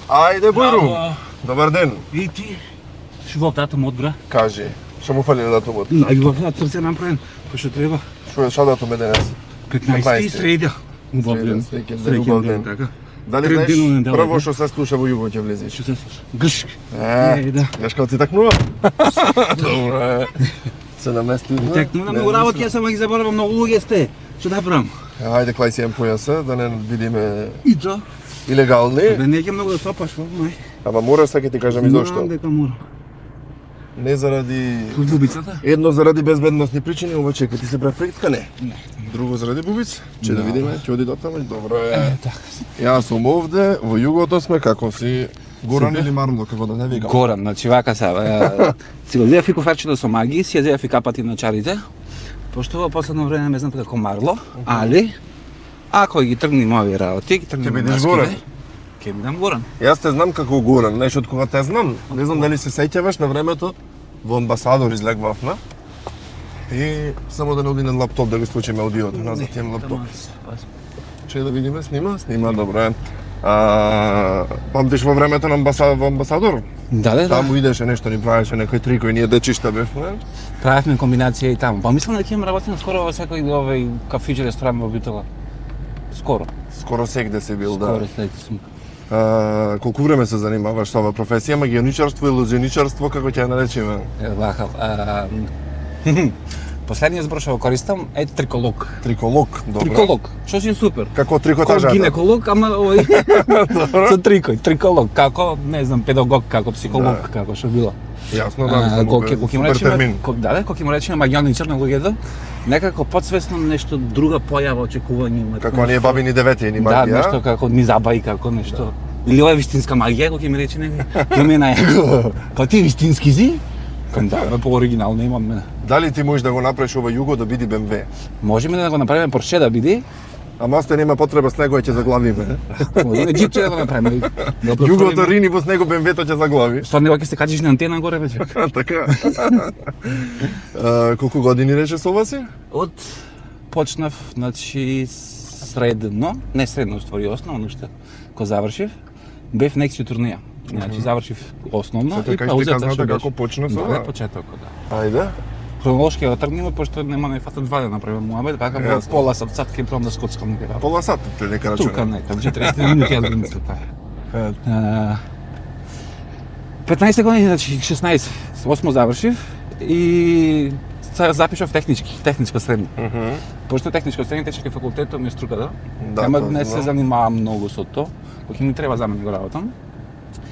Ајде, Бојру. Браво. Добар ден. И ти? Шо датум одбра? Кажи, што му фали на датумот? Најубав срце направен, па што треба. Што датум е денес? 15 среда. Убав ден. Среќен убав ден. Така. Дали Три знаеш, дена недела, прво да? што се слуша во југо ќе влезеш? Што се слуша? Гршк. Да. Да. Знаеш како ти такнува? Добро е. Се намести. Текно на многу работи, јас само ги заборавам, многу луѓе сте. Што да правам? Ајде, клај си појаса, да не видиме И то? илегални. Бе, не ќе многу да топаш, мај. Ама мора сега ти кажам и Знам зошто. дека мора. Не заради... Бубицата? Едно заради безбедносни причини, ова чека ти се префрикtka, не. Не. Друго заради бубица. Че да Да. видиме, ќе оди дотаму, добро е. Така. Јас сум овде, во југото сме, како си Горан или Мармло, како да не викам. Горан, значи вака се. Си го зеав и коферчето со маги, си ја зеав и капати на чарите. Пошто во последно време ме знат како Марло, али ако ги тргнем овие работи, ги Ќе тргнем бидеш Горан. Ќе бидам Горан. Јас те знам како Горан, знаеш од кога те знам. Не знам дали се сеќаваш на времето во Амбасадор излегвавме. И само да не оди на лаптоп да ги случиме аудиото, назад имам лаптоп. Че да видиме, снима, добро е. Памтиш во времето на Амбасадор? Да. Таму идеше нешто, ни правеше некој трик кој ние дечишта бевме. Правевме комбинација и таму. Па мислам дека ќе работам скоро во секој овој кафиџе ресторан во Битола. Скоро. Скоро сегде си бил, да. Скоро след сум. Колку време се занимаваш со оваа професија, магионичарство, илузионичарство, како ќе ја наречеме? Вака. Последниот збор што го користам е триколог. Триколог, добро. Триколог, што си супер. Како Како трикотажата. гинеколог, ама овој со трикој, триколог, како не знам, педагог, како психолог, Да. како што било. Јасно, да, мислам, Кога ќе му супер речеме, термин. кога ќе му речеме магионичар на луѓето, некако подсвесно нешто друга појава, очекување има. Како оние бабини деветиени Да, магија. нешто како ми забави, како нешто. Или ова е вистинска магија, кога ќе ми рече некој. Ќе мене е. Па ти вистински си? Кам да, бе, по оригинално имам мене. Дали ти можеш да го направиш ова југо да биде БМВ? Можеме да го направиме Порше да биде, Ама осте нема потреба с него ќе заглавиме. можеме джипче да го направиме. Да Југото рини во него БМВ-то ќе заглави. Со него ќе се качиш на антена горе вече. Така. Колку години рече со ова си? Од почнав, значи средно, не средно уствари основно уште, кога завршив, бев некси турнеја. Значи завршив основно Сето и кажи ти паузата казната што беше. како почна со Да, ова? почетокот, да. Ајде. Хронолошки ја тргнеме, пошто нема да фатат 2 да направиме муабет, така во Јасно. пола сат ќе пробам да скоцкам некаде. Пола сат, нека Тука рачуне. некаде, 40 минути јас го мислам така. 15 години, значи 16, 8 завршив и запишав техничко средно. Пошто техничко средно технички факултетот ми е струката. Да, Ама тоа не се знам. занимавам многу со тоа. Кога ми треба за мене го работам.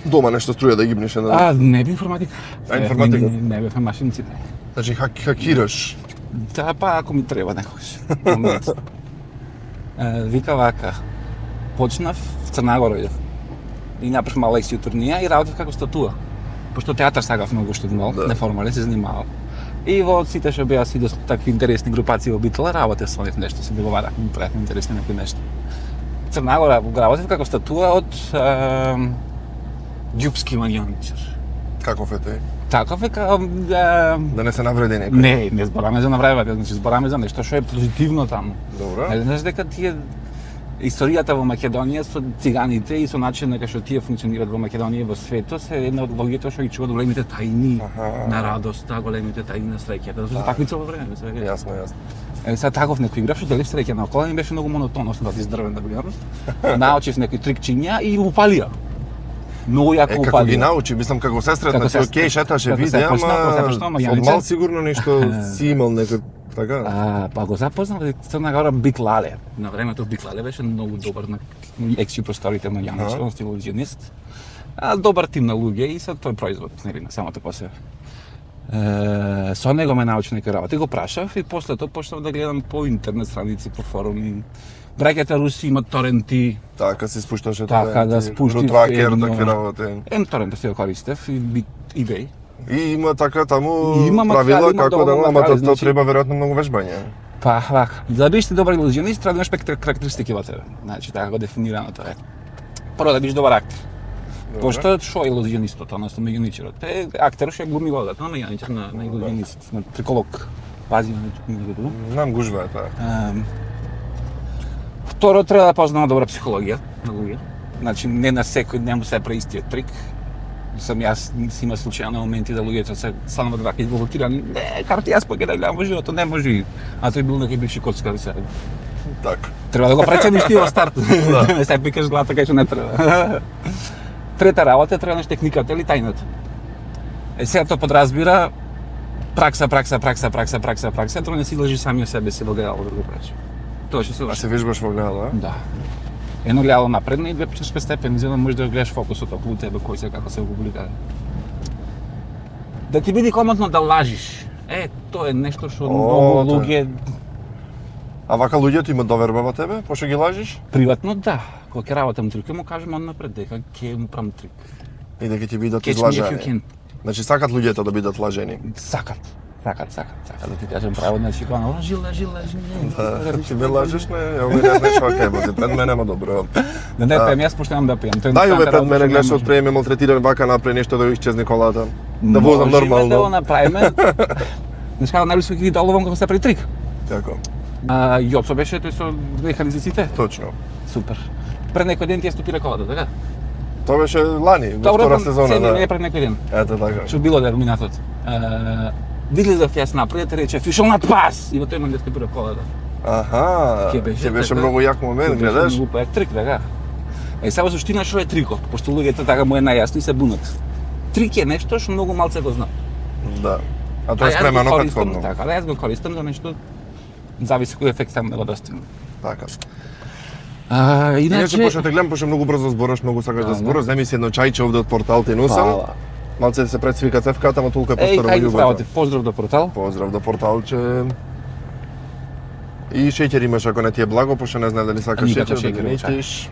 Дома нешто струја да гибнеше на... Не би информатика. информатика? Не бев машиниците. Значи хакираш. Да, па ако ми треба некогаш. Момент. Вика вака. Почнав в Црна Гора идев. И направив мала лекција турнија и работев како статуа. Пошто театар сакав многу што имал, Да. неформален се занимавал. И во сите што беа си такви интересни групации во Битола, работев со нив нешто, се договарахме, ми правевме интересни некои нешто. Црна Гора работев како статуа од ѓупски магионичар. Каков е тој? Таков е Да не се навреди некој. не збораме за навревање, значи збораме за нешто што е позитивно таму. Добро. Не знаеш дека тие историјата во Македонија со циганите и со начинот на што тие функционираат во Македонија и во светот се една од луѓето што ги чуваат големите тајни на радоста, големите тајни на среќата. Зашто такви цело време се веќе. Јасно. Сега таков некој играв што дели среќа на около и беше многу монотонно, да ти издрвен да бидам. Научив некои трикчиња и упалија. Многу јако Како ги упалија. научи, мислам како сестра, Како значи сестра. окей, шеташе Како се видео, почнал, затоа што ама Мајаничар- од мал сигурно нешто си имал некој така. Па го запознав во Црна Гора Биклале. На времето Биклале беше многу добар на лекција просторите на Јанич, он стилогинист. Добар тим на луѓе и со тој производ, нели, на самото по себе. Со него ме научи некои работи, го прашав и после тоа почнав да гледам по интернет страници, по форуми. Браќата руси имат торенти, Така се спушташе Така, да спуштив Рутракер, едно- такви работи. торенти се го користев и eBay. И има така таму Има правила материјали, има како да, доволно ама материјали, тоа значи- треба веројатно многу вежбање. Па, вака, за да бидеш ти добар илузионист, треба да имаш 5 карактеристики во тебе. Значи, така го дефинирано тоа е. Прво да бидеш добар актер. Пошто што е илузионистот, односно магионичарот? Актерот што е глуми водата, на магионичар, на илузионист, на триколог. Пази на нешто. Нам гужва е тоа. Второ, треба да познава добра психологија на луѓе. Значи не на секој ден се прави истиот трик. Сам јас си има случајно моменти да луѓето се стануваат вака изблокирани. Не, карти јас пак да гледам во животот, не може. А тој бил некој бивши коцкар се. Така. Треба да го прецениш ти во старт. Не се пикаш главата кај што не треба. Трета работа треба нешто техниката или тајната. Сега тоа подразбира пракса, тоа не си лажи самиот себе си во гледало да го правиш. Тоа што се А лажи. се вижбаш во гледало, а? Да. Едно гледало напредно и две печешка степени, за да можеш да гледаш фокусот околу тебе, кој се како се публикува. Да ти биде коматно да лажиш. Тоа е нешто што многу тоа е. луѓе А вака луѓето имаат доверба во тебе, пошто ги лажиш? приватно да. Кога ќе работам трик, му кажам однапред дека ќе му правам трик. И дека ќе бидат Catch me if you излажени. can. Значи сакат луѓето да бидат лажени. Сакат да ти кажам право, значи кога лажи. Да, ти ме лажеш, не, ја не знаеш окей, бози, пред мене ма добро. Да не пеем, јас пошто немам да пеем. Тој Дај ове едноставно пред мене работа што гледаш не од преме малтретиран вака напред нешто да исчезне колата. Да возам Можеме да го нормално. направиме. Знаеш како најлесно ќе ги доловам кога се прави трик. Како? Јоцо беше тој со механизиците. Точно. Супер. Пред некој ден ти ја стопира колата, така? Тоа беше лани, во втора сезона, Не да. пред некој ден. Ето така. Што било дерминатот. Излезав јас напред, рече you shall not pass и во тој момент ја стопира колата. Аха, Ќе беше ќе беше така. многу јак момент, гледаш? Многу појак трик, така? Сега суштина што е трикот, пошто луѓето така му е најасно и се бунат. Трик е нешто што многу малце го знам. Да. А тоа е спремано претходно. Така, да јас го користам за нешто зависи кој ефект сам да го достигнам. Така. Иначе Иначе пошто те гледам, пошто многу брзо збораш, многу сакаш да Да, збораш, земи си едно чајче овде од портал ти носам. Фала. Малце да се предсвика цевката, ама толку е Еј, постара ајде справате. љубовта. Поздрав до портал. Поздрав до порталче. И шеќер имаш ако не ти е благо, пошто не знае дали сакаш Никаков шеќер, да шеќер ги во чај. нетиш.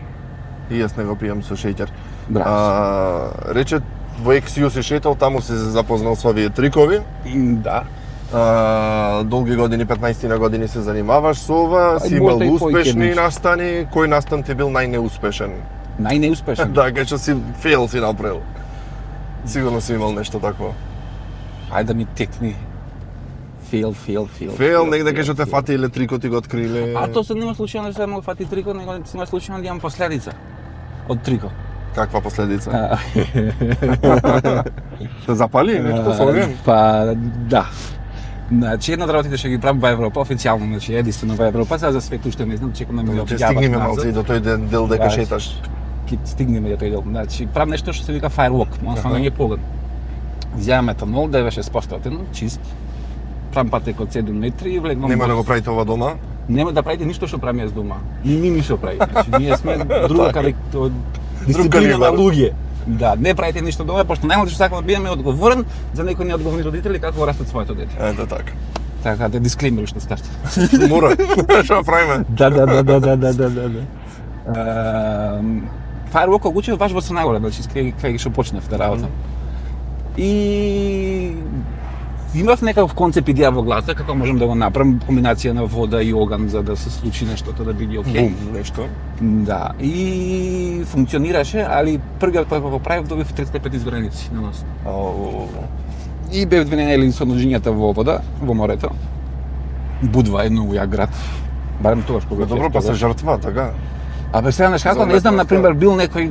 И јас не го пијам со шеќер. Браво. Рече во XU се шетал, таму се запознал со овие трикови. Да. Долги години, 15 на години се занимаваш со ова, си имал можда и успешни поиќе настани, кој настан ти бил најнеуспешен? Најнеуспешен. Да, кај што си фейл си направил. Сигурно си имал нешто такво. Ајде да ми текни. Фейл. Фейл, негде кај што те фатиле, трикот и го откриле. А тоа се нема случајно да се му фати трикот, него се има случајно да имам последица од трикот. Каква последица? Те запали нешто со оген? Па да. Значи, една од работите што ги правам во Европа, официјално, значи единствено во Европа, сега за свет уште не знам, чекам да ми Ќе објават стигнеме назад. малце и до тој дел дека Баш. шеташ. Ќе стигнеме до тој дел. Значи, правам нешто што се вика firewalk, односно не е поглед. Изјавам етанол, 96%, чист. Правам патек од 7 метри и влегнам. Нема во- да го правите ова дома? Нема да правите ништо што правам јас дома. Ни ништо прави. Значи, ние сме друга дисциплина калибар. на луѓе. Да, не правите ништо дома, пошто најмалку што сакам да бидеме одговорен за некои неодговорни родители како го растат своето дете. Ето така. Така да дисклеймер уште старт. Мора. Што правиме? Да. Firewalk го учев баш во Црна Гора, значи кај што почнав да работам. И имав некаков концепт идеја во главата како можам да го направам комбинација на вода и оган за да се случи нештото да биде окей. Бум, нешто. Да, и функционираше, али првиот пат кога го правив добив 35 изгореници на нос. Ау. И бев 2 недели со ножињата во вода, во морето. Будва е многу јак град. Барем тогаш кога Добро, па се жртва, така? Абе сега знаеш како, За не знам, уметноста. например, бил некој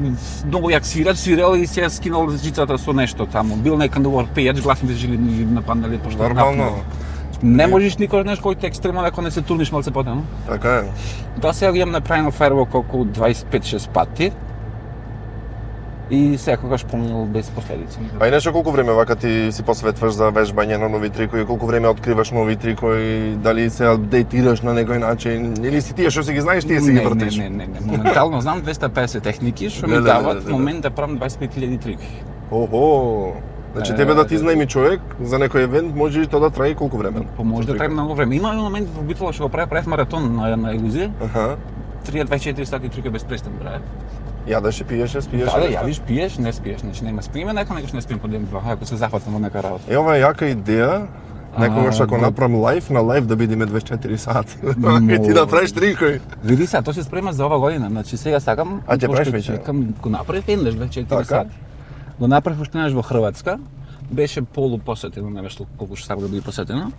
многу јак свирач, свирел и се скинал жицата со нешто таму. Бил некој добар пејач, гласните жили ни нападнале пошто Нормално. Не можеш никош знаеш кој текст трема ако не се турниш малце потаму. Така е. Да, сега ги имам направено Firewalk околу 25-6 пати. И секогаш поминал без последици. Па и нешто колку време вака ти си посветваш за вежбање на нови трикови, колку време откриваш нови трикови, дали се апдейтираш на некој начин, или си тие што си ги знаеш, тие си ги вртиш? Не. Моментално знам 250 техники што ми Да. дават момент да правам 25.000 трики. Охо. Значи тебе да ти знаеми човек за некој евент може и тоа да трае колку време? Па може да трае многу време. Има еден момент во битва што го правев маратон на илузија. Аха. 3-24 сати трика без престан правев. Јадеше, пиеше, спиеше. Да, јадиш, пиеш, не спиеш, значи нема спиеме, некогаш не спием по ден два, ако се зафатам во нека работа. Ова е јака идеја. Некогаш ако да. направам лайв, на лайв да бидеме 24 сати. И ти да правиш трикови. Види се, тоа се спрема за ова година, значи сега сакам, А ќе правиш пошто веќе? чекам, го направив еднаш 24 Така? сати. Го направив уште еднаш во Хрватска, беше полупосетено, не беше колку што сакам да биде посетено.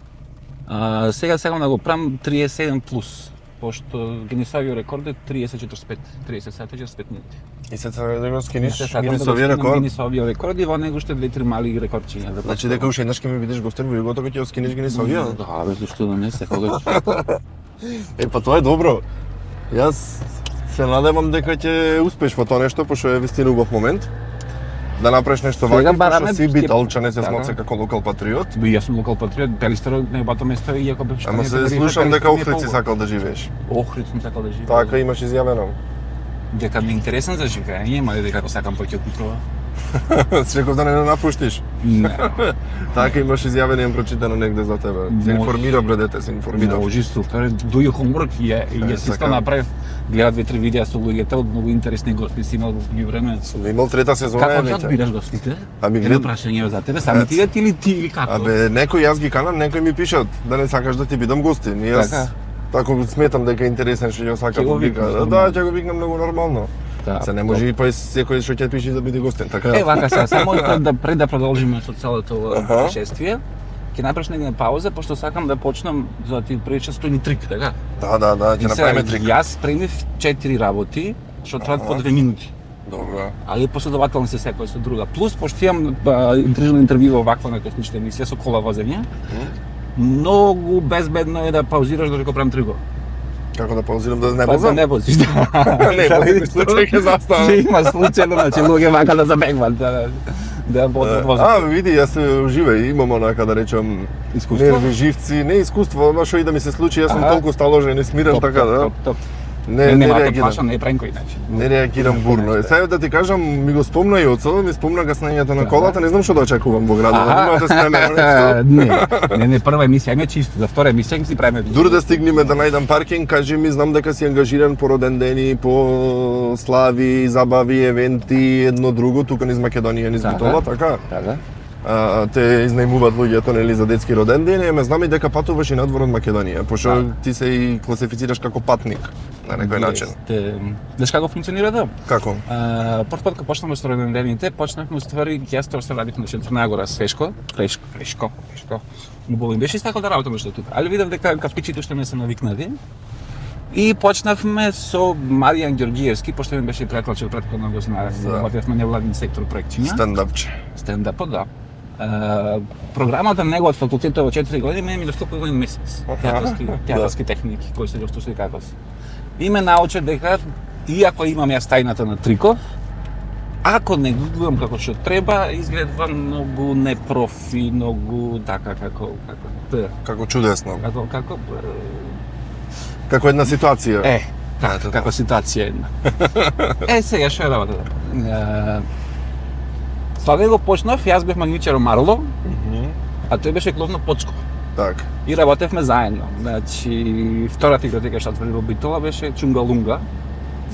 Сега сакам да го правам 37 плюс пошто Гинесовиот рекорд е 30:45, 30 сати 45 минути. И се сега да го скиниш 30 сати Гинесовиот рекорд. Гинесовиот рекорд и во него уште 2-3 мали рекордчиња. Значи дека уште еднаш ќе ми бидеш гостер во Југото кога ќе го скинеш Гинесовиот. Да, бе, зашто да не секогаш. Па тоа е добро. Јас се надевам дека ќе успееш во тоа нешто, пошто е вистина убав момент. Да направиш нешто Сега вака, бараме пошто си ќе- биталчане се Така. смоце како локал патриот. Би, јас сум локал патриот, Пелистерот неговото место е иако бе Ама се слушам дека Охрид си сакал да живееш. Охрид сум сакал да живеам. Така имаш изјавено. Дека ми е интересен за живење, ама дека го сакам повеќе од Митрова. Реков да не напуштиш. Не. Така имаш изјавено и прочитано негде за тебе. Се Може. информира, бре дете, се информира. Може супер. Дуј хуморк и јас исто така. направив. Гледав 2-3 видеа со луѓето, од многу интересни гости си имал во тие време. Сум имал трета сезона Како емисија. ќе одбираш гостите? Ами Едно глед- прашање за тебе, сами ти или ти или како? Абе, некој јас ги канам, некој ми пишат да не сакаш да ти бидам гостин. И јас Така. тако сметам дека е интересен што ќе сака Ќе го да вика. викнеш, Да, нормално. ќе го викнам многу нормално. Да. Се не може и па секој што ќе пише да биде гостин, така. Е, вака сега, само пред да продолжиме со целото ова Аха. путешествие, ќе направиш негде пауза, пошто сакам да почнам за да ти причам стојни трик, така? Да, ќе И сега, направиме трик. Јас премив 4 работи, што траат по 2 минути. Добро. Ali последователно се секоја со друга. Плюс, пошто имам интрижно интервју во ваква нека слична емисија со кола возење, многу безбедно е да паузираш додека правам тригов. Како да паузирам да не Па да возам? не возиш, да. Не возиш, случај ќе заставам. Се има случајно, значи луѓе вака да забегват, да возат. Види, јас се уживај, имам онака да речам Искуство? нерви живци, не искуство, ама што и да ми се случи, јас сум Аха. толку сталожен и смирен така да. Топ. Не Не, вака реагирам. плаша, не е пренко иначе. Не реагирам бурно. Сега да ти кажам, ми го спомна и оцо, ми спомна гаснењето на колата, не знам што да очекувам во градот, да нема да спремено нешто. Не, прва емисија име чисто, за втора емисија ќе си правиме. Дури да стигнеме да најдам паркинг, кажи ми, знам дека си ангажиран по роден дени, по слави, забави, евенти, едно друго, тука низ Македонија, низ Така. Битола, така? Така. Те изнајмуваат луѓето нели за детски роден ден, ме знам и дека патуваш и надвор од Македонија, пошто Да. ти се и класифицираш како патник на некој начин. Знаеш како функционира да? Како? Прв пат кога почнавме со родендените, почнавме уствари јас што радив на Централна Агора свешко. Убаво им беше сакал да работам што тука. Али видов дека кафичите што не се навикнати. И почнавме со Маријан Ѓорѓиевски, пошто ми беше пријател че претходно го знаев, Да. работевме невладин сектор проектчиња. Стендапче. Стендапот, да. Програмата на неговот факултет во 4 години мене ми достапува еден месец. Аха, Театарски техники кои се што се како се. И ме научи дека иако имам јас тајната на триков, ако не го гледам како што треба, изгледва многу непрофи, многу така Како чудесно. како Како една ситуација. така, како ситуација една. Сега што е работата? Славе го почнав, јас бев магничар Марло, а тој беше кловно Поцко. Так. И работевме заедно. Значи, втората игротека што отвори во Битола беше Чунгалунга.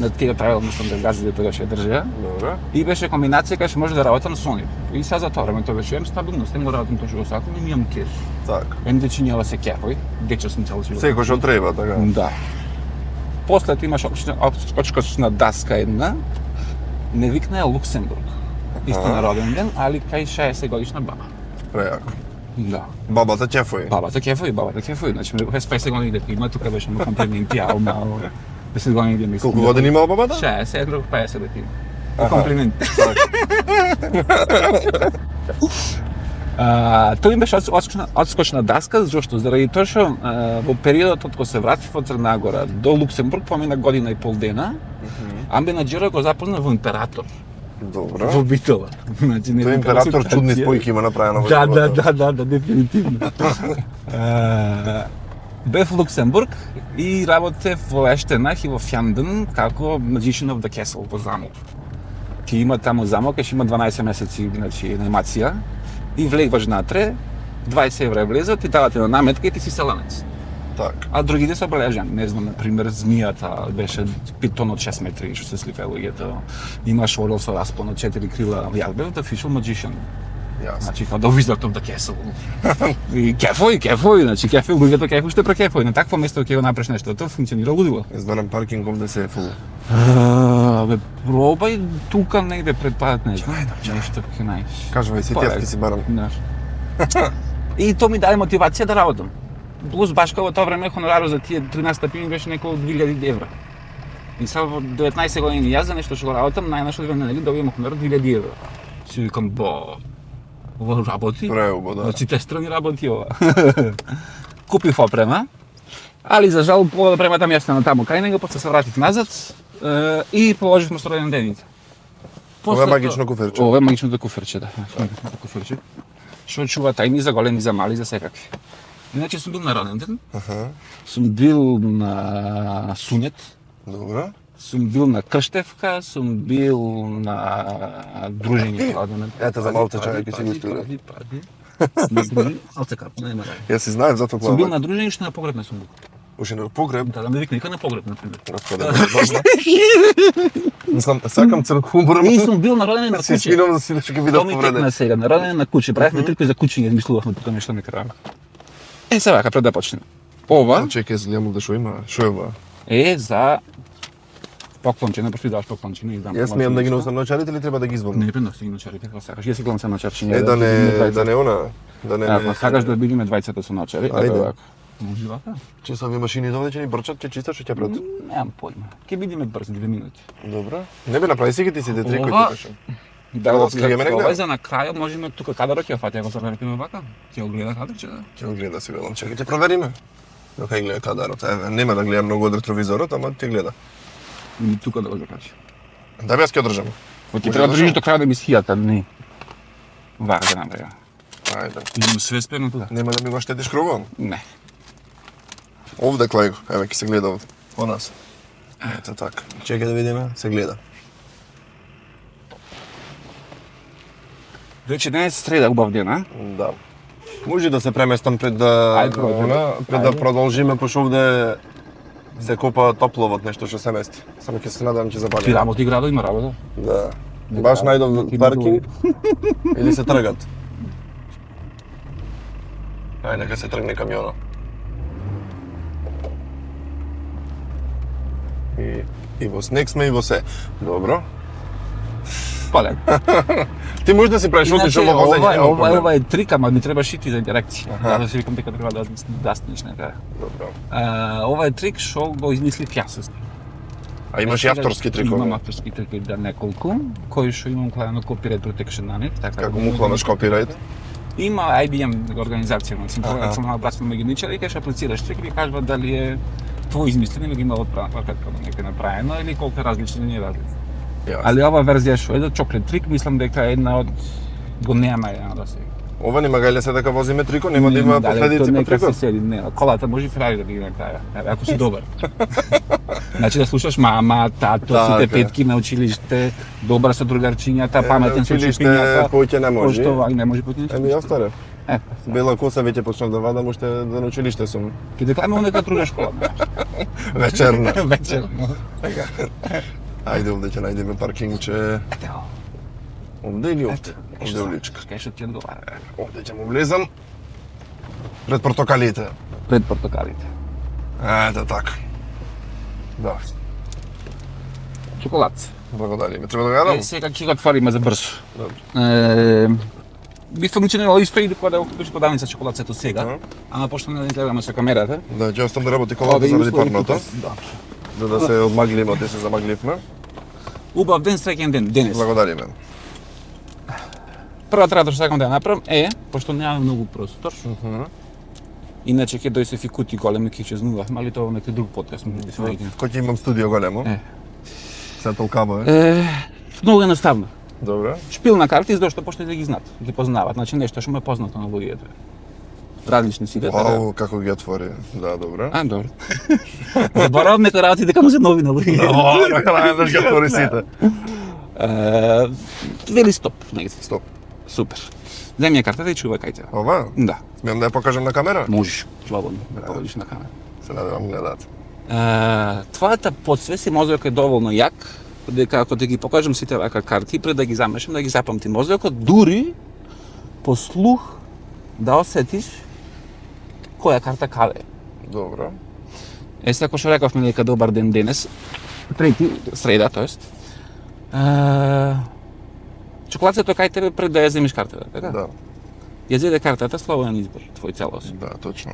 На тие правил мислам да газите тогаш ја држеа. Добро. И беше комбинација кај што може да работам со нив. И сега за тоа време тоа беше стабилност, не го работам тоа што го сакам и имам кеш. Так. Дечињава се кефој, дечо сум цел живот. Секој што треба, така. Да. После ти имаш очкочна даска една, не викна е Луксембург. Исто на роден ден, али кај 60 годишна баба. Прејако. Да. Бабата ќефој. Бабата кефој, значи ме рекоа 50 години дека има, тука беше му комплименти, ама 10 години да мислам. Колку години имала бабата? 60, друг 50 дека има. Аха. Комплимент. Тој им беше одскочна даска, зашто? Заради тоа што во периодот од кога се вратив од Црна Гора до Луксембург, помина година и пол дена, Амбенаџера го запозна во Император, Добро. во Битола. Значи, не Тој знам император како чудни ситуација. спојки има направено во Да, животот. дефинитивно. Бев во Луксембург и работев во Ештенах и во Фјанден како Magician of the Castle во замок. Ти има таму замок, кај има 12 месеци, значи, анимација и влегваш натре, 20 евра влезат и давате на наметка и ти си селанец. Так. А другите се обележани, не знам, например, змијата беше питон од 6 метри, што се слика луѓето. Имаш орел со распон од 4 крила. Јас бев the official magician. Јасно. Значи, кога Wizard of the Castle. И кефој, значи кефој, луѓето кефој уште прекефој. На такво место ќе го направиш нешто, тоа функционира лудило. Изберам паркинг овде се е фул. Бе, пробај тука негде пред пат, не знам, нешто ќе најдеш. Кажувај си, Тоа е. јас ќе си барам. Знаеш. И тоа ми даде мотивација да работам. Плюс башка во тоа време хонорарот за тие 13 степени беше неколку 2000 евра. И сега во 19 години јас за нешто што го работам, најнашо две недели добивам хонорар 2000 евра. Си викам, ова работи? Преубо, да. Од сите страни работи ова. Купив опрема, али за жал опремата ми остана таму кај него, после се вратив назад и положив строен дените. Ова е магично куферче. Ова е магичното куферче, да. Куферче. Што чува тајни за големи, за мали, за секакви. Иначе сум бил на роден ден, сум бил на Сунет, Добро. сум бил на Крштевка, сум бил на дружење кладене. Ете за малце чај, ќе си го историја. Пради. Алце кап, нема да. Јас си знаев затоа Сум бил плавам. на дружење што на погреб не сум бил. Уште на погреб. Да ме викна на погреб, например. Господи, добро. Мислам, сакам цркву, И сум бил на родење на Си куќе. свинам за сите што ќе бидат Тоа ми повредени. текна сега, на родење на куќе. Правевме трипи за куќиња, мислувавме тука нешто ми крава. Сега вака пред да почнеме. Ова Чекај, злему да шо има. Шо е ова? е за поклонче, не профи даш поклонче, не издам. Јас смеам да ги носам ночарите или треба да ги извам? Не преноси ги ночарите, како сакаш. Јас си гледам се ночарчиња. Да не она, да не Ако сакаш да бидиме двајцата со ночари, Ајде. еве вака. Може вака? часови машини довде ќе ни брчат, ќе чисташ, ќе прат. Немам појма. Ќе бидиме брз 2 минути. Добро. Не бе направи си ги ти си детри кои Ова- кажам. Да го скриеме негде? Ова е за на крај, можеме тука кадарот ќе фати, ако се вратиме вака. Ќе го гледа кадарче, да. Ќе го гледа сега, чекај, ќе провериме. Дока ја гледа кадарот, еве, нема да гледам многу од ретровизорот, ама ќе гледа. Или тука да го закачи. Да бе, јас ќе одржам. Ќе Може треба да да држиш држам? до крај да ми схијата, не. Вака да направи. Ајде. Имам све спремно тука. Нема да ми го штедиш кругом? Не. Овде клај го, еве ќе се гледа овде. По нас. Ето така. Чекај да видиме, се гледа. Рече денес среда, убав ден, а? Да. Може да се преместам пред да Ајде, проđи. пред да Ајде. продолжиме пошто овде се копа топловот нешто што се мести. Само ќе се надам ќе Ти забавим. работи градо, има работа. Да. Не, Баш да. најдов Ти паркинг или се тргат. Ајде, нека се тргне камионот. И во снег сме и во се. Добро. Полек. Ти можеш да си правиш одлично во возење, нема проблем. Ова е трик, ама ми треба шити за интеракција. Да си викам дека треба да станеш нека. Добро. Ова е трик што го измислив јас. А имаш и авторски трикови. Имам авторски трикови да неколку, кои што имам кладено copyright protection на нив, така. Како му хламаш копирајт? Има IBM организација, национална братство на мегеничари, кај што аплицираш трик и ви кажува дали е твој измислен или го има од некој направено или колку е различни или не е различни. Али ова верзија што е за чоклет трик, мислам дека е една од го нема една да се. Ова нема гајле се дека возиме трико, нема да има последици по Нека трико. си седи, не, колата може и Ферари да биде на краја, еве, ако си добар. Значи да слушаш мама, тато, Така. сите петки на училиште, добар со другарчињата, паметен со училиште, училиште, поќе не може. Поштова, и не може поќе Еми, јас старе. Е, Бела коса веќе почнав да вадам, уште да на училиште сум. ќе те клеме нека друга школа. Вечерна. Вечерно. Така. Ајде, овде ќе најдеме паркингче. Ето, Овде или овде? Овде уличка. кај што ти одговара. Овде ќе му влезам. Пред портокалите. Пред портокалите. Ето така. Да. Чоколад. Благодари. Ме треба да го јадам? Сега ќе го отвориме за брзо. Добро. Би функционирало исто и кога да купиш продавница чоколадцето сега, Ага. ама пошто не гледаме со камерата. Да, ќе остам да работи колата заради парното. Да. За да се одмаглиме, да се замагливме. Убав ден, среќен ден, денес. Благодариме. Првата работа што сакам да ја направам е, пошто нема многу простор, иначе ќе дојде се фикути големи ќе чезнував, али тоа некој друг подкаст може да се најде. Кој ќе имам студио големо. Е. Се толкаво е. Многу едноставно. Добро. Шпил на карти, зашто пошто да ги знаат, ги познаваат, значи нешто што му е познато на луѓето. Различни си дека. Вау, како ги отвори. Да, добро. А, добро. Заборавам некои работи дека му се нови на луѓето. О, на крај да ги отвори сите. Вели стоп, негде. Стоп. Супер. Земја картата и чувај кај тебе. Ова? Да, Смеам да ја покажам на камера? можеш, слободно, да поведиш на камера. Се надевам гледаат. Твојата подсвест и мозокот е доволно јак, дека ако да ги покажам сите вака карти, пред да ги замешам, да ги запамти мозокот, дури по слух да осетиш која карта каде е. Добро. Е, сега, ако што рековме дека добар ден денес, трети, среда, тоест, чоколадцето кај тебе пред да ја земиш картата, така? Да, Ја зеде картата, слободен избор, твој целост. да, точно.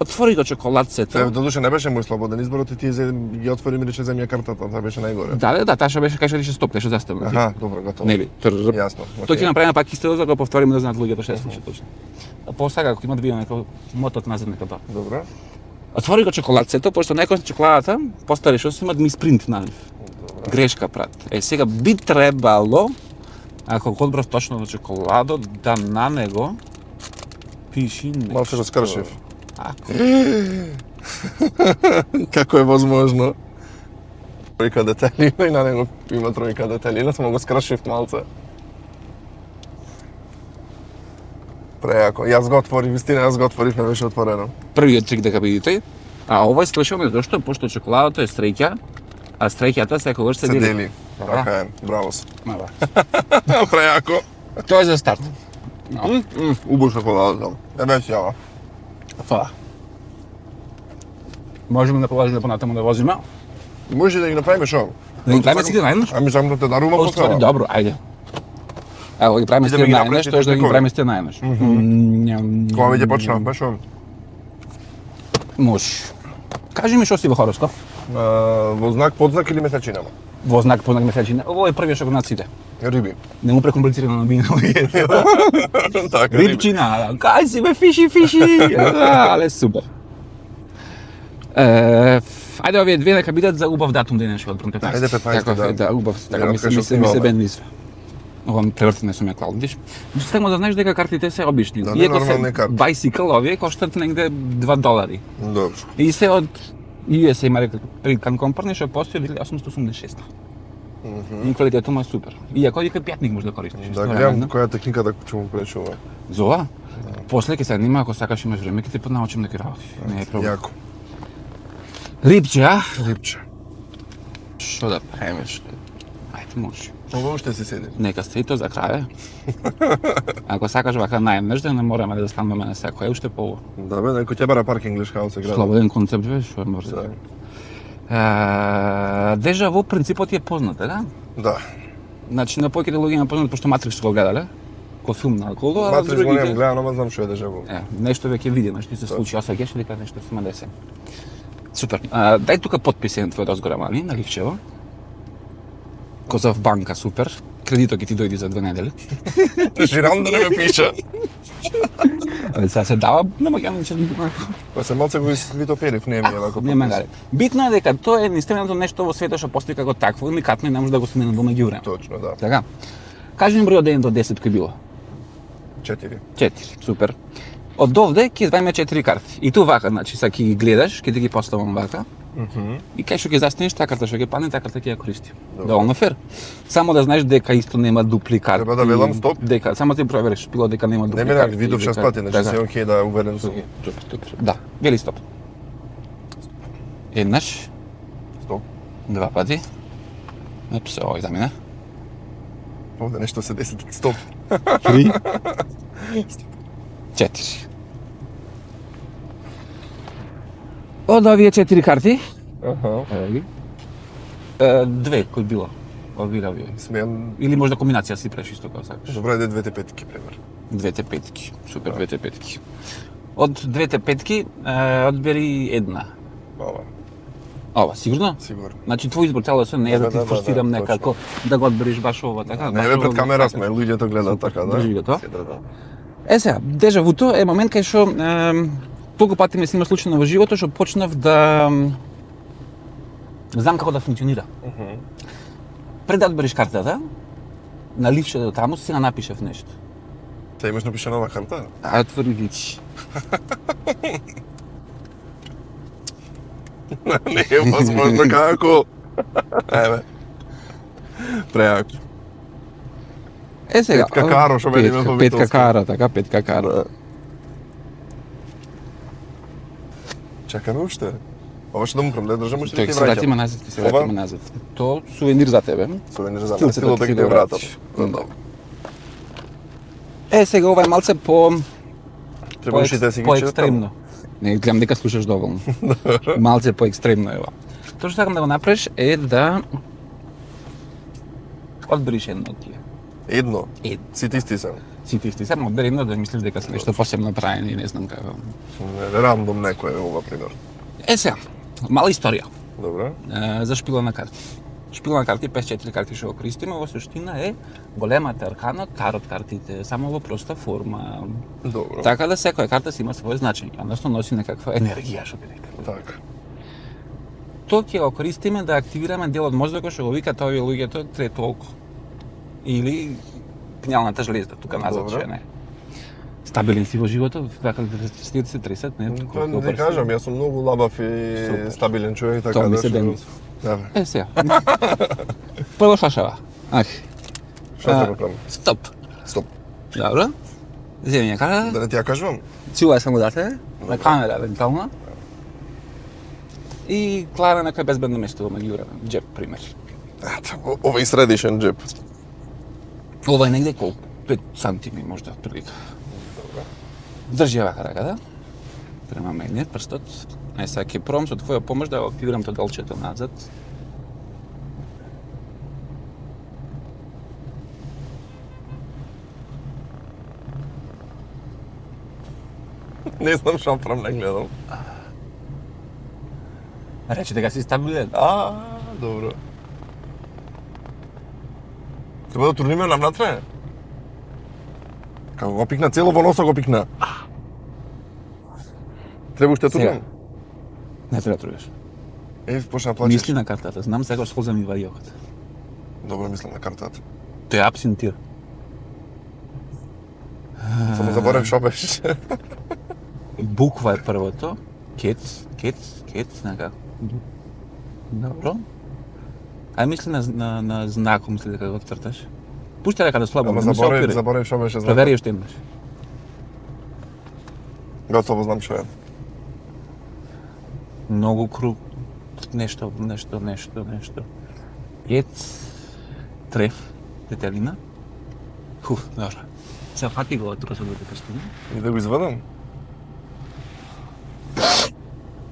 Отвори го чоколадцето. Додуше не беше мој слободен изборот и ти ги отвори ми рече земја картата, тоа беше најгоре. Да, таа што беше каже што стоп, што застави. Аха, добро, готово. Нели? Јасно. Тоа ќе направиме пак исто за да го повториме да знаат луѓето што се случи точно. А посага ако имат видео некој мотот назад нека тоа. Добро. Отвори го чоколадцето, пошто некој со чоколадата постари што имат миспринт на нив. Грешка прат. Сега би требало, ако го одбрав точно за чоколадот, да на него пиши нешто. Малце го скршив. Ако. Како е возможно? Тројка детелина и на него има тројка детелина, само го скршив малце. Преако. Јас го отворив, вистина, јас го отворив, не беше отворено. Првиот трик дека видите, а ова е скршено зашто пошто чоколадата е стреќа, а стреќата секогаш се Се дели. дели. Така е, браво се. Мала. Преако. Тоа е за старт. Убаво шоколадата. Е, веќе јава. Тоа. Можеме да продолжиме понатаму да возиме. Може да ги направиме шо? Да ги правиме сите наеднаш? Ами само да те дарувам О, ствари, покава. добро, ајде. Ево, ги правиме Идеме сите ги наеднаш, направите тоа што да ги некој. правиме сите наеднаш. Кога веќе почнавме, шо? Може. Кажи ми што си во хороскоп? Во знак, подзнак или месечинама? Во знак понак месечина. Ово е првиот што го наците. Риби. Не му прекомплицирано на бина. Така, Рибчина, кај си бе, фиши. Але супер. Ајде овие две нека бидат за убав датум денес од 15. Ајде, 15, да. Да, убав, така Ја ми се кажеш ми се ова. бен мисла. Ова ми превртено сум ја клал, видиш? Само да знаеш дека картите се обични. Да, не Иако се нормални карти. bicycle овие коштат негде $2. Добро. И се од USA American Company што постои од 1886. И квалитетот му е супер. Иако и кај пјатник може да користиш. Да гледам која техника да ќе му пречува. За ова? После ќе седнеме, ако сакаш имаш време, ќе ти поднаучам неки работи. Не е проблем. Јако. Рибче, а? Рибче. Што да правиме? Ајде, може. Ова уште се седи. Нека се и тоа за крај. Ако сакаш вака најнеш, да не мораме да стануваме на секој, уште по Да бе, некој ќе бара паркинг лиш хаос се града. слободен концепт, бе, што може да. Дежа ву принципот е познат, да? Да. Значи на повеќето луѓе има познат пошто Матрикс го гледале, ко филм на околу, а Матрикс го немам другите гледан, ама знам што е дежаву. нешто веќе видено, што се случи, а сега ќе дека нешто се десе. Супер. Дај тука подпис еден твој разгора, мали, на ливчево. Козав банка, супер. Кредитот ќе ти дојде за 2 недели. Жирам да не ме пиша. Сега се дава на македонче. Па се малце го излитоперив, не ми е вако. Нема гаре. Битно е дека тоа е единственото нешто во светот што постои како такво, уникатно и не може да го сменат во меѓувреме. Точно, да. Така. Кажи ми број од 1 до 10 кој било. 4. 4, супер. Од овде ќе извадиме 4 карти. И ту вака, значи, сега ќе ги гледаш, ќе ти ги поставам вака. И кај што ќе застанеш, таа карта што ќе падне, таа карта ќе ја користи. Доволно фер. Само да знаеш дека исто нема дупли карти. Треба да велам стоп? Дека само ти провериш, било дека нема дупли Не карти. ме видов 6 пати, значи се окей да уверен сум. Супер. Да, вели стоп. Еднаш, Стоп. 2 пати. Упс, овој замина. Овде нешто се деси. Стоп. 3, 4. Од овие 4 карти, Аха. две кој било. Овие. Смеам. Или можда комбинација си преш исто како сакаш. Добро е двете петки, пример. Двете петки. Супер, двете петки. Од двете петки, одбери една. Ова, Ова, сигурно? сигурно. Значи твој избор целосен не е да ти Да, форсирам да, некако да го одбериш баш ова, така? Не баш бе ова пред го камера сакаш. сме, луѓето гледаат така, да. Држи го тоа. Да. Е сега, дежавуто е момент кај што толку пати ми се има случајно во животот што почнав да знам како да функционира. Пред да одбериш картата, на ливче до таму си напишав нешто. Те имаш напишана ова карта? А отвори вичи. Не е возможно како. Еве. Преако. Е сега, Петка каро, што велиме во Петка Витовски. кара, така, петка кара. Да. Чакаме уште. Ова што да му да држам уште Тој ќе ќе се вратиме враќам. назад, ќе се Ова? вратиме назад. То сувенир за тебе. Сувенир за Стилцето мене, стилот ќе да си ги го вратам. вратиш. Готово. Е, сега ова е малце Треба ушите да си ги читам. по-екстремно. Не, гледам дека слушаш доволно. Малце по-екстремно е ова. Тоа што сакам да го направиш е да одбериш едно од тие. Едно. Едно. Сите исти се. сите исти. Само одбери едно да мислиш дека се нешто посебно правени, не знам како. Рандом некој е ова пример. Сега, мала историја Добре. за шпила на карти. Шпила на карти, 54 карти што го користиме, во суштина е големата аркана, тарот картите, само во проста форма. Добро. Така да секоја карта си има своје значење, односно носи некаква енергија, што би рекол. Така. Тоа ќе го користиме да активираме дел од мозокот што го викат овие луѓето трето око. Или пињалната жлезда, тука назад, Добре. че не. Стабилен си во животот, така да се тресат, не? Тоа не ти кажам, јас сум многу лабав и Супер. стабилен човек, така Тоа ми да се што- дени. Да. Е, сега. Прво шашава. Ах, Што А. те направам? стоп. Стоп. Добро. Земи ја кара, Да не ти ја кажувам? цилај само дате, на камера евентуално. И клара некој безбедно место во меѓувреме, џеп, пример. Ето, овој средишен джеп. Ова е негде колку? 5 сантими можда отприлика. Држи ја вака раката. Према мене прстот. Е, сега ќе пробам со твоја помош да го активирам тоа делчето назад. Не знам што правам, не гледам. Рече дека си стабилен. Добро. Треба да турниме навнатре? Како го пикна цело во носо го пикна. Треба уште Сега. турнем? Не треба да трудиш. Почна плачеш. Мисли на картата, знам сега схолзам и вади окот. Добро мислам на картата. Тој е абсентир. Само заборев шо беше. Буква е првото. Кец, нека. Добро. Ај мисли на знаком, мисли дека го црташ. Пушти река да слабо, Ама не се опири. заборев шо беше. Провери уште еднаш. Готово знам што е. Многу круг, нешто. Кец, треф, детелина. Хуф, добро. Се фати го тука со двете прстини. И да го извадам?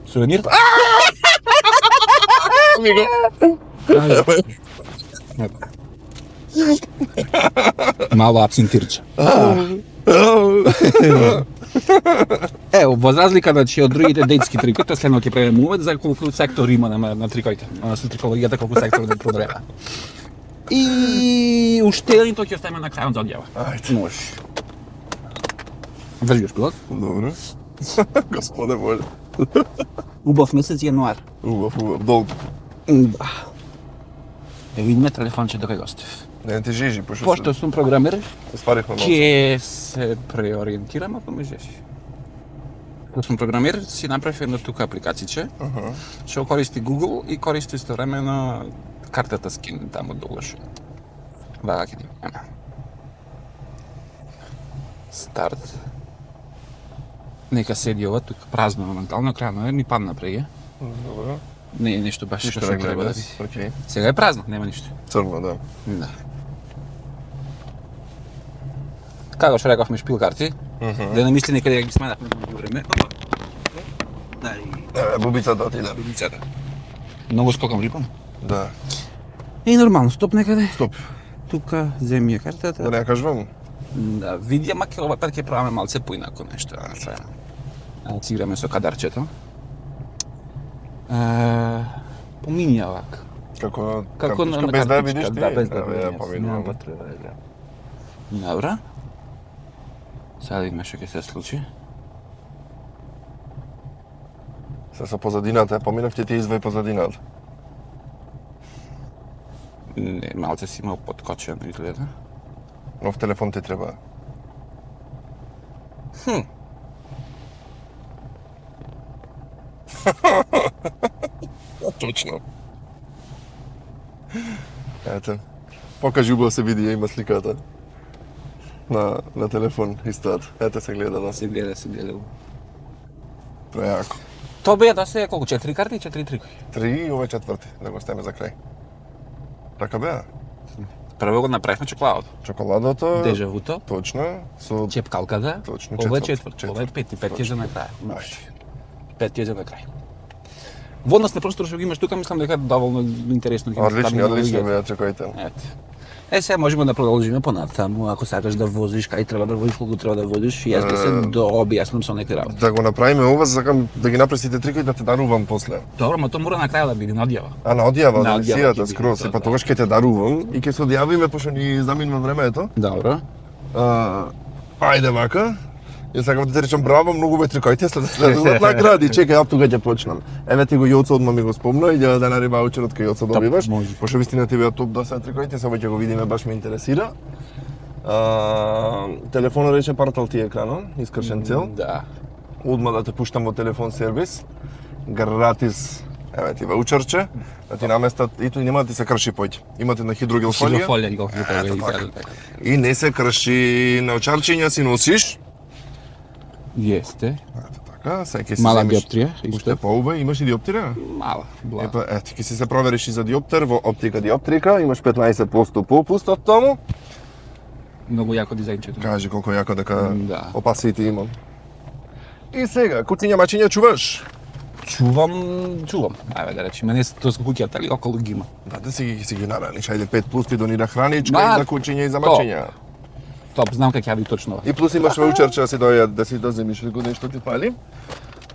Сувенир? Ми го. Мало абсентирче. Ево, во разлика значи од другите детски трики, тоа следно ќе правиме увид за колку сектори има на трикоите, односно трикологијата колку сектори да продрева. И уште еден тоа ќе оставиме на крајот за одјава. Ајде. Може. Држи пилот. Добро. Господе Боже. Убав месец јануар. Убав, долго. Да. Ја видиме телефонче дека го оставив. Не ти жижи, Пошто сум програмер, Сварихме малку. ќе се преориентирам ако можеш. Кога сум програмер, си направив едно тука апликацијче, што користи Google и користи истовремено картата скин таму долу што. Вака ќе има. Старт. Нека седи ова тука празно моментално, крајно ми падна преге. Добро. Не е нешто баш Ништо што не треба да гледам. би. Окей. Сега е празно, нема ништо. Црно, да. Да. Како што рековме шпил карти, да не мисли некаде да ги сменавме во време. Дај. Еве, бубицата отиде. Бубицата. Многу скокам рипам. Да. И нормално, стоп некаде. Стоп. Тука, земи ја картата. Да не ја кажувам? Да, види, ама ова пат ќе правиме малце поинако нешто. Си играме со кадарчето. Помиња вака. Како Како картичка, без да ја картичка, видиш ти? Да, без да Еве, ја видиш. Нема поминувам. потреба да играм. Добро. Сега да видиме што ќе се случи. Се со позадината, поминав ти извај позадината. Не, малце си имал подкочено изгледа. Нов телефон ти треба. Точно. Ето. Покажи убаво се види, ја има сликата. На телефон истат. Ете се гледа на Се гледа. прејако. Тоа беа да се колку 4 карти, 4 трикои. 3 и ова е четврти, да го оставиме за крај. Така беа. Прво го направивме чоколадото. Чоколадото. Дежавуто, Точно. Со чепкалката. Точно, Ова е четврт, четврт, ова е пети, пети е за на крај. Ајде. Пети е за на крај. Во однос на простор што ги имаш тука, мислам дека е доволно интересно. ќе Одлични, ставиме одлични луѓето. беа чекоите. Ете. Сега можеме да продолжиме понатаму, ако сакаш да возиш, кај треба да возиш, колку треба да возиш, јас би се дообјаснам со некои работи. Да го направиме ова, сакам да ги направи сите трикои да те дарувам после. Добро, ма тоа мора на крај да биде на одјава. А на одјава, На на одјава ќе лисијата, биде, скроз, да, па да. тогаш ќе те дарувам и ќе се одјавиме, пошто ни заминува времето. Добро. Ајде вака. Јас сакам да ти речам браво, многу ме трикоите следуваат награди. Чекај, ап тука ќе почнам. Еве ти го Јоцо одма ми го спомна, 1000 денари ваучерот кај Јоцо добиваш. може. Пошто вистина ти беа топ доста трикоите, само ќе го видиме, баш ме интересира. Телефонот рече партал ти екранот, искршен цел. Да. Одма да те пуштам во телефон сервис. Гратис. Еве ти ваучерче. Да ти наместат и тој нема да ти се крши поќе. Имате на хидрогел фолија. Фолија го Ето така. така. И не се крши на очарчиња си носиш. Јесте. Ето така, сега ќе си Мала земеш диоптрија, уште уште поубаво, имаш и диоптрија? мала, блага. Епа, ето, ќе си се провериш и за диоптер во оптика диоптрика, имаш 15% попуст од тому. Многу јако дизајнчето. Кажи колко јако дека Да. опасите имам. И сега, куќиња мачиња чуваш? Чувам. Ајде да речеме, не тоа со куќата, али околу ги има. Да си ги нараниш, ајде 5 пусти донира храничка Ма, и за куќиња и за то. мачиња. Топ, знам како ќе би точно. И плюс имаш ваучерче да си доземиш го нешто ти фали.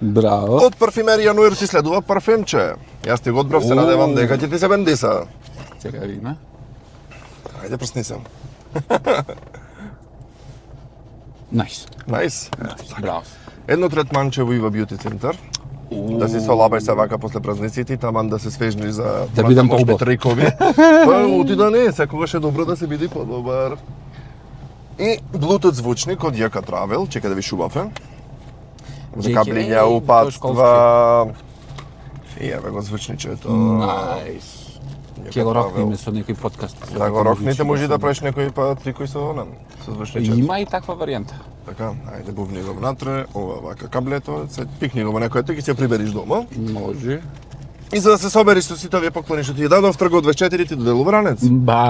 Браво. Од парфимерија Нуер ти следува парфемче. Јас ти го одбрав, се надевам дека ќе ти се бендиса. Сега видиме. Ајде прсни се. Најс. Најс. Браво. Едно третманче во Ива Бјути центар. Да си солабаш се вака после празниците, таман да се свежниш за Да бидам може би поубав. трикови. Па оти да не, секогаш е добро да се биде подобар. И Bluetooth звучник од JK Travel, чекај да ви шубаве. За JK, каблиња, тој упатства. И еве го звучничето. Најс. JK Ќе го Travel. рокнеме со некој подкаст. Да го рокнете, може да правиш некој па трикој со онам, со звучничето. Има и таква варијанта. Така, ајде бувни го внатре, ова вака каблето, се пикни го во некој и ќе се прибериш дома. Може. И за да се собериш со сите овие поклони што ти ја дадов, тргот 24 ти доделува ранец. Ба.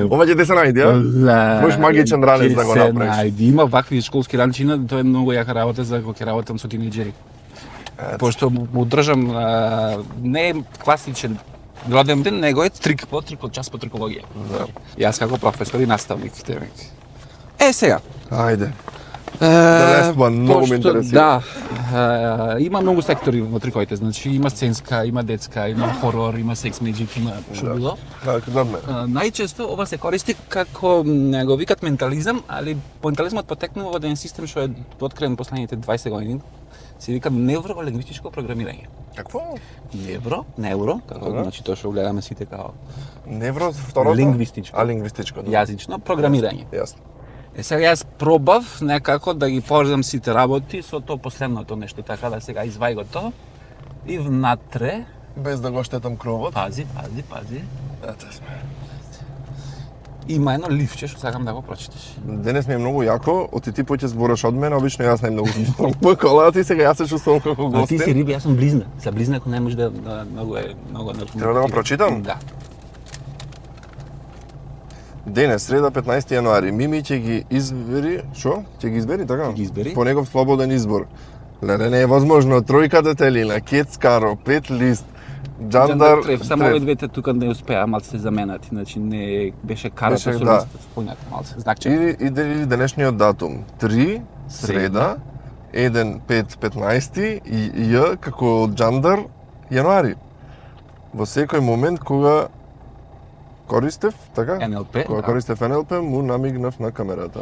Ова ќе ти се најде, а? Можеш магичен ранец да го направиш. Ајде, има вакви школски ранчина, тоа е многу јака работа за кога ќе работам со тинеџери. Пошто му држам не е класичен роден ден, него е трик по час по трикологија. Да. Јас како професор и наставник, темек. Сега, Ајде. last one, многу ме пошто, интересира. Да, има многу сектори во трикоите, значи има сценска, има детска, има хорор, има секс меджик, има што било. Така, да ме. Најчесто ова се користи како го викат ментализам, али ментализмот потекнува од еден систем што е открен последните 20 години. Се вика невролингвистичко програмирање. Какво? Неуро, како Добро. значи тоа што гледаме сите како Невро, второто? Лингвистичко. А, лингвистичко, да. јазично програмирање. Јасно. Сега јас пробав некако да ги поврзам сите работи со тоа последното нешто, така да сега извај го тоа и внатре, Без да го штетам кровот. пази, Ете сме. има едно ливче што сакам да го прочиташ. Денес ми е многу јако, оти ти поќе збораш од мене, обично јас најмногу зборам по кола, а ти сега јас се чувствувам како А ти си гостин. риби, јас сум близна. За близнако не може да многу Треба да го прочитам? Да. Денес, среда 15 јануари, Мими ќе ги избери, што? Ќе ги избери, така? Ќе ги избери. По негов слободен избор. Леле, не е возможно, тројка детелина, Кец Каро, 5 лист, Джандар, Треф, само овие двете тука не успеа малце се заменати, значи не беше карата Беше, со да. листот, спојнат малце, знакче. или денешниот датум, 3, среда, 1, 5, 15 и Ј како Джандар, јануари. Во секој момент кога користев, така? НЛП, Кога да. користев НЛП, му намигнав на камерата.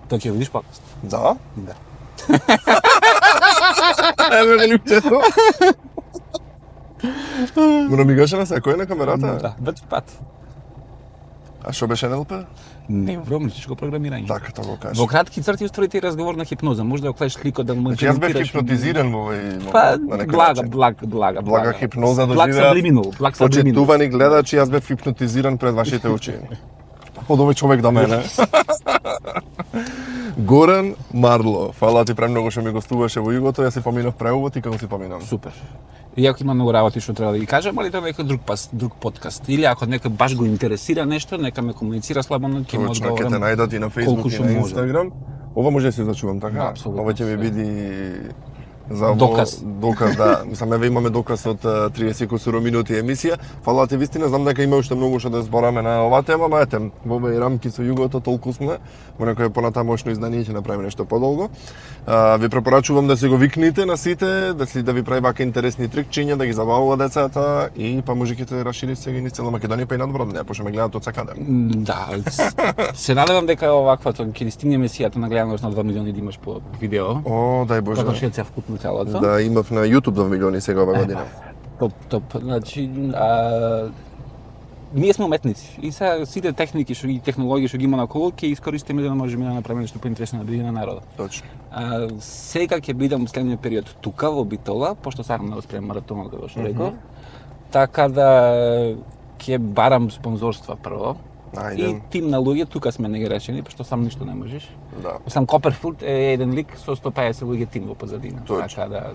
Тоа ќе видиш подкаст. Да? Да. Еве го липчето. Му намигаше на секој на камерата? Да, бет пат. А што беше НЛП? Невромистичко програмирање. Така, тоа го кажа. Во кратки црти устроите и разговор на хипноза, може да го клеш ликот да му Значи јас бев имплементираш. хипнотизиран во овој Па, на некој блага, начин. блага. Блага хипноза Благ доживеав. саблиминул, благ саблиминул. Почитувани гледачи, јас бев хипнотизиран пред вашите очи. Од овој човек до мене. Горан Марло, фала ти премногу што ми гостуваше во југото, јас си поминав преувод и како си поминам. Супер. Иако има многу работи што треба да ги кажам, али тоа е некој друг подкаст. Или ако некој баш го интересира нешто, нека ме комуницира слободно, ќе му Точно, ќе те одговорам. најдат и на колку Facebook и што на може. Instagram. Ова може да се зачувам, така? Да, апсолутно. Ова ќе ви биде За Доказ. Доказ, да. Мислам, еве имаме доказ од 30 кусуро минути емисија. Фала ти вистина, знам дека има уште многу што да збораме на оваа тема, ама ете, во овие рамки со југото толку сме. Во некое понатамошно издание ќе направиме нешто подолго. Ви препорачувам да се го викните на сите, да ви прави вака интересни трикчиња, да ги забавува децата и па може ќе расшири сега низ цела Македонија па и надвор, не, пошто ме гледаат од секаде. Да, се надевам дека оваквото ќе ни стигне емисијата на гледаност на 2 милиони да имаш по видео. О, дај Боже. Како ќе се вкупно целото. Да, имав на YouTube 2 милиони сега ова година. Топ. Значи, ние сме уметници и сега сите техники и технологии што ги има наколу ќе искористиме да можеме да направиме нешто поинтересно да биде на народот. Точно. Сега ќе бидам во следниот период тука во Битола, пошто сакам да го спремам маратонот како што реков. Така да ќе барам спонзорства прво. Ајде. И тим на луѓе тука сме негрешени, пошто сам ништо не можеш. Да. Сам Коперфуд е еден лик со 150 луѓе тим во позадина. Точно. Така да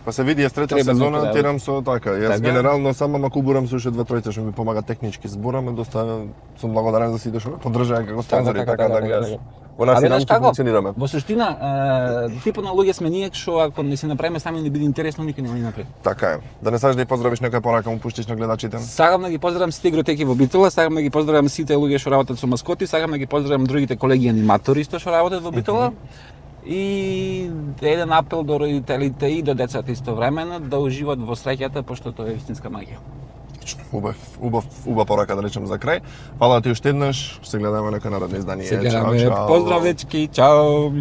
Па се види, јас трета Треба сезона некој да- тирам со така. Јас Така? генерално само маку бурам со уште 2-3 што ми помага технички зборам, доста сум благодарен за сите што ме поддржаа како спонзори, така да гледаш. Во нас Абе, и знаеш рамки како? функционираме. Во суштина, типот на луѓе сме ние што ако не се направиме сами не биде интересно, никој нема ни направи. Така е. Да не сакаш да ја поздравиш некоја порака му пуштиш на гледачите? Сакам да ги поздравам сите игротеки во Битола, сакам да ги поздравам сите луѓе што работат со маскоти, сакам да ги поздравам другите колеги аниматори што работат во Битола. И еден апел до родителите и до децата истовремено да уживат во среќата, пошто тоа е вистинска магија. Убав порака да речем за крај. Фала ти уште еднаш, се гледаме на народно издание. Се гледаме. Чао, чао. Поздрав дечки, чао.